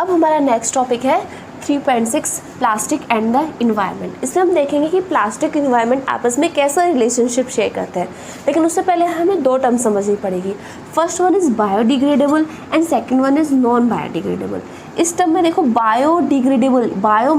अब हमारा next topic है 3.6 प्लास्टिक एंड द इन्वायरमेंट। इसमें हम देखेंगे कि प्लास्टिक इन्वायरमेंट आपस में कैसा रिलेशनशिप शेयर करते हैं, लेकिन उससे पहले हमें दो टर्म समझनी पड़ेगी। First one is biodegradable and second one is non biodegradable. इस टर्म में देखो बायोडिग्रेडेबल, बायो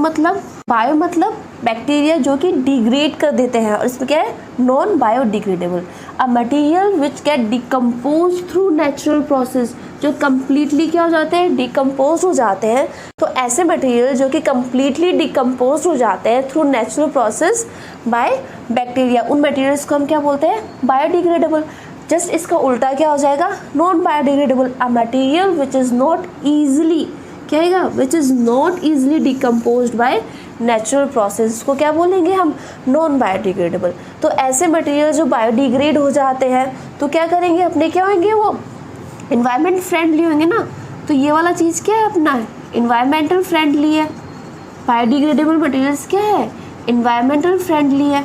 मतलब बैक्टीरिया जो कि डिग्रेड कर देते हैं, और इसमें क्या है non biodegradable, a material which get decompose through natural process, जो कम्प्लीटली क्या हो जाते हैं डिकम्पोज हो जाते हैं। तो ऐसे मटेरियल जो कि कम्प्लीटली डिकम्पोज हो जाते हैं through natural process by bacteria, उन मटेरियल्स को हम क्या बोलते हैं बायोडिग्रेडेबल। जस्ट इसका उल्टा क्या हो जाएगा non biodegradable, a material which is not easily क्या आएगा which is not easily decomposed by natural process को क्या बोलेंगे हम नॉन बायोडिग्रेडेबल। तो ऐसे मटेरियल जो बायोडिग्रेड हो जाते हैं तो क्या करेंगे अपने क्या होंगे वो इन्वायरमेंट फ्रेंडली होंगे ना। तो ये वाला चीज़ क्या है अपना इन्वायरमेंटल फ्रेंडली है, बायोडिग्रेडेबल मटेरियल्स क्या है इन्वायरमेंटल फ्रेंडली है,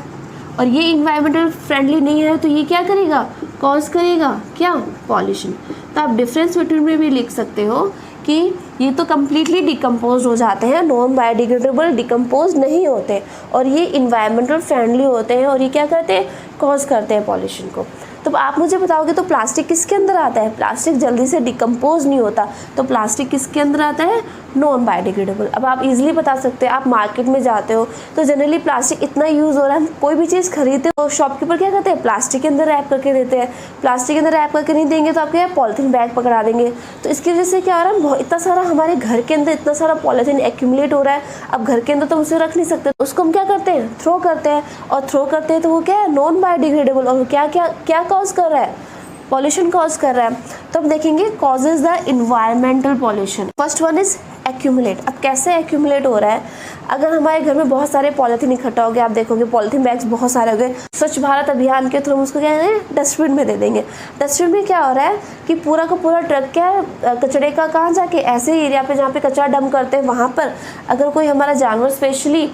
और ये इन्वायरमेंटल फ्रेंडली नहीं है तो ये क्या करेगा कॉज करेगा क्या पॉल्यूशन। तो आप डिफरेंस बिटवीन में भी लिख सकते हो कि ये तो कम्प्लीटली डिकम्पोज हो जाते हैं, नॉन बायोडिग्रेडेबल डिकम्पोज नहीं होते, और ये इन्वायरमेंटल फ्रेंडली होते हैं और ये क्या करते हैं कॉज करते हैं पॉल्यूशन को। तो आप मुझे बताओगे तो प्लास्टिक किसके अंदर आता है, प्लास्टिक जल्दी से डिकम्पोज नहीं होता, तो प्लास्टिक किसके अंदर आता है नॉन बायोडिग्रेडेबल। अब आप इजीली बता सकते हैं, आप मार्केट में जाते हो तो जनरली प्लास्टिक इतना यूज़ हो रहा है, हम कोई भी चीज़ खरीदते हो शॉपकीपर क्या करते हैं प्लास्टिक के अंदर रैप करके देते हैं, प्लास्टिक के अंदर रैप करके नहीं देंगे तो आप क्या पॉलीथीन बैग पकड़ा देंगे। तो इसकी वजह से क्या हो रहा है इतना सारा हमारे घर के अंदर इतना सारा पॉलीथीन एक्यूमुलेट हो रहा है, अब घर के अंदर तो हम उसे रख नहीं सकते, उसको हम क्या करते हैं थ्रो करते हैं, और थ्रो करते हैं तो वो क्या है नॉन बायोडिग्रेडेबल, और क्या कॉज कर रहा है पॉल्यूशन कॉज कर रहा है। तो हम देखेंगे causes the environmental pollution. First one is accumulate. अब कैसे एक्यूमुलेट हो रहा है, अगर हमारे घर में बहुत सारे पॉलीथीन इकट्ठा हो गए, आप देखोगे पॉलीथीन बैग्स बहुत सारे हो गए, स्वच्छ भारत अभियान के थ्रू हम उसको क्या है डस्टबिन में दे देंगे। डस्टबिन में क्या हो रहा है कि पूरा का पूरा ट्रक क्या है कचड़े का कहाँ जाके ऐसे एरिया पे जहाँ पे कचरा डंप करते हैं वहाँ पर, अगर कोई हमारा जानवर स्पेशली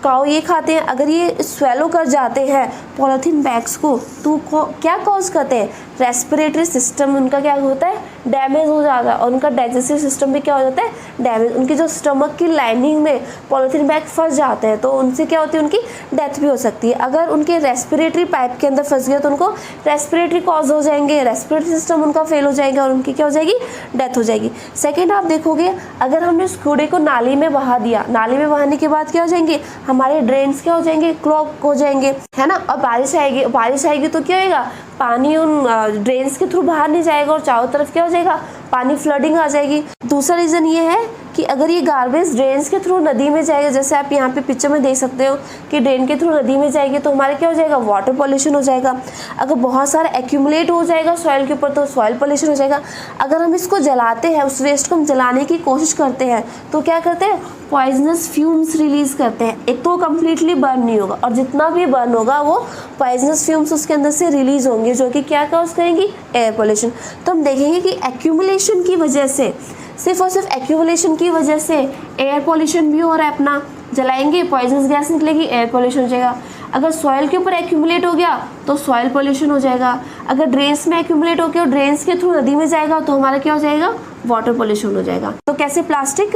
काऊ ये खाते हैं, अगर ये स्वेलो कर जाते हैं पॉलीथीन बैग्स को तो क्या कॉज करते हैं रेस्पिरेटरी सिस्टम उनका क्या होता है डैमेज हो जाता है, और उनका डाइजेस्टिव सिस्टम भी क्या हो जाता है डैमेज, उनकी जो स्टमक की लाइनिंग में पॉलीथीन बैग फंस जाते हैं तो उनसे क्या होती है उनकी डेथ भी हो सकती है। अगर उनके रेस्पिरेटरी पाइप के अंदर फंस गया तो उनको रेस्पिरेटरी कॉज हो जाएंगे, रेस्पिरेटरी सिस्टम उनका फेल हो जाएगा और उनकी क्या हो जाएगी डेथ हो जाएगी। सेकेंड आप देखोगे अगर हमने उस कूड़े को नाली में बहा दिया, नाली में बहाने के बाद क्या हो जाएंगे हमारे ड्रेन्स क्या हो जाएंगे क्लॉग हो जाएंगे है ना, और बारिश आएगी तो क्या होगा पानी उन ड्रेन्स के थ्रू बाहर नहीं जाएगा और चारों तरफ क्या हो जाएगा पानी फ्लडिंग आ जाएगी। दूसरा रीज़न ये है कि अगर ये गार्बेज ड्रेन्स के थ्रू नदी में जाएगा, जैसे आप यहाँ पे पिक्चर में देख सकते हो कि ड्रेन के थ्रू नदी में जाएगी तो हमारे क्या हो जाएगा वाटर पॉल्यूशन हो जाएगा। अगर बहुत सारा एक्यूमुलेट हो जाएगा सॉइल के ऊपर तो सॉइल पॉल्यूशन हो जाएगा। अगर हम इसको जलाते हैं, उस वेस्ट को हम जलाने की कोशिश करते हैं तो क्या करते हैं पॉइजनस फ्यूम्स रिलीज करते हैं। एक तो कम्प्लीटली बर्न नहीं होगा और जितना भी बर्न होगा वो पॉइजनस फ्यूम्स उसके अंदर से रिलीज होंगे जो कि क्या कॉज करेंगी एयर पॉल्यूशन। तो हम देखेंगे कि एक्यूमुलेशन की वजह से, सिर्फ और सिर्फ एक्यूमुलेशन की वजह से एयर पॉल्यूशन भी हो रहा है अपना, जलाएंगे पॉइजनस गैस निकलेगी एयर पॉल्यूशन हो जाएगा। अगर सॉइल के ऊपर एक्यूमुलेट हो गया तो सॉइल पॉल्यूशन हो जाएगा। अगर ड्रेन्स में एक्यूमुलेट हो गया और ड्रेन्स के थ्रू नदी में जाएगा तो हमारा क्या हो जाएगा वाटर पॉल्यूशन हो जाएगा। तो कैसे प्लास्टिक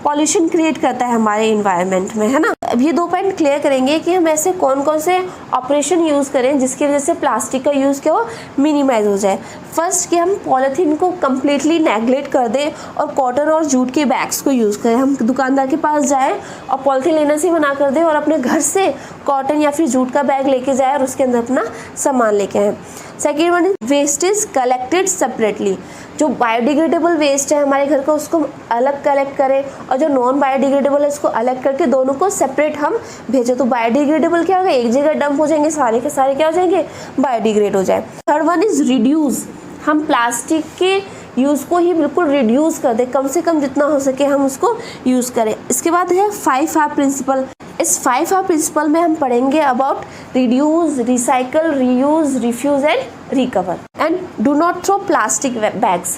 पॉल्यूशन क्रिएट करता है हमारे इन्वायरमेंट में, है ना। अब ये दो पॉइंट क्लियर करेंगे कि हम ऐसे कौन कौन से ऑपरेशन यूज़ करें जिसकी वजह से प्लास्टिक का यूज़ क्या हो मिनिमाइज हो जाए। फर्स्ट कि हम पॉलीथीन को कम्प्लीटली नेगलेक्ट कर दें और कॉटन और जूट के बैग्स को यूज़ करें। हम दुकानदार के पास जाएँ और पॉलीथीन लेने से मना कर दें और अपने घर से कॉटन या फिर जूट का बैग लेके जाए और उसके अंदर अपना सामान लेके आए। Second one is waste is collected separately. जो बायोडिग्रेडेबल वेस्ट है हमारे घर का उसको अलग कलेक्ट करें और जो नॉन बायोडिग्रेडेबल है उसको अलग करके दोनों को सेपरेट हम भेजें। तो बायोडिग्रेडेबल क्या होगा एक जगह डंप हो जाएंगे, सारे के सारे क्या हो जाएंगे बायोडिग्रेड हो जाए। Third one is reduce. हम प्लास्टिक के यूज़ को ही बिल्कुल रिड्यूस कर दें, कम से कम जितना हो सके हम उसको यूज़ करें। इसके बाद है 5R प्रिंसिपल। इस 5R प्रिंसिपल में हम पढ़ेंगे about reduce, recycle, reuse, refuse and recover and do not throw plastic bags.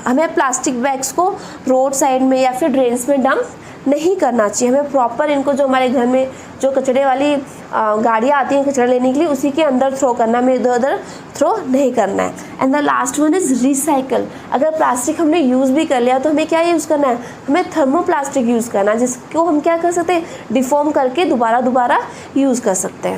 हमें प्लास्टिक बैग्स को रोड साइड में या फिर ड्रेन्स में डंप नहीं करना चाहिए। हमें प्रॉपर इनको जो हमारे घर में जो कचड़े वाली गाड़ियाँ आती हैं कचरा लेने के लिए, उसी के अंदर थ्रो करना है, हमें इधर उधर थ्रो नहीं करना है। And the last one is recycle. अगर प्लास्टिक हमने यूज़ भी कर लिया तो हमें क्या यूज़ करना है, हमें थर्मोप्लास्टिक यूज़ करना है, जिसको हम क्या कर सकते हैं, डिफॉर्म करके दोबारा यूज़ कर सकते हैं।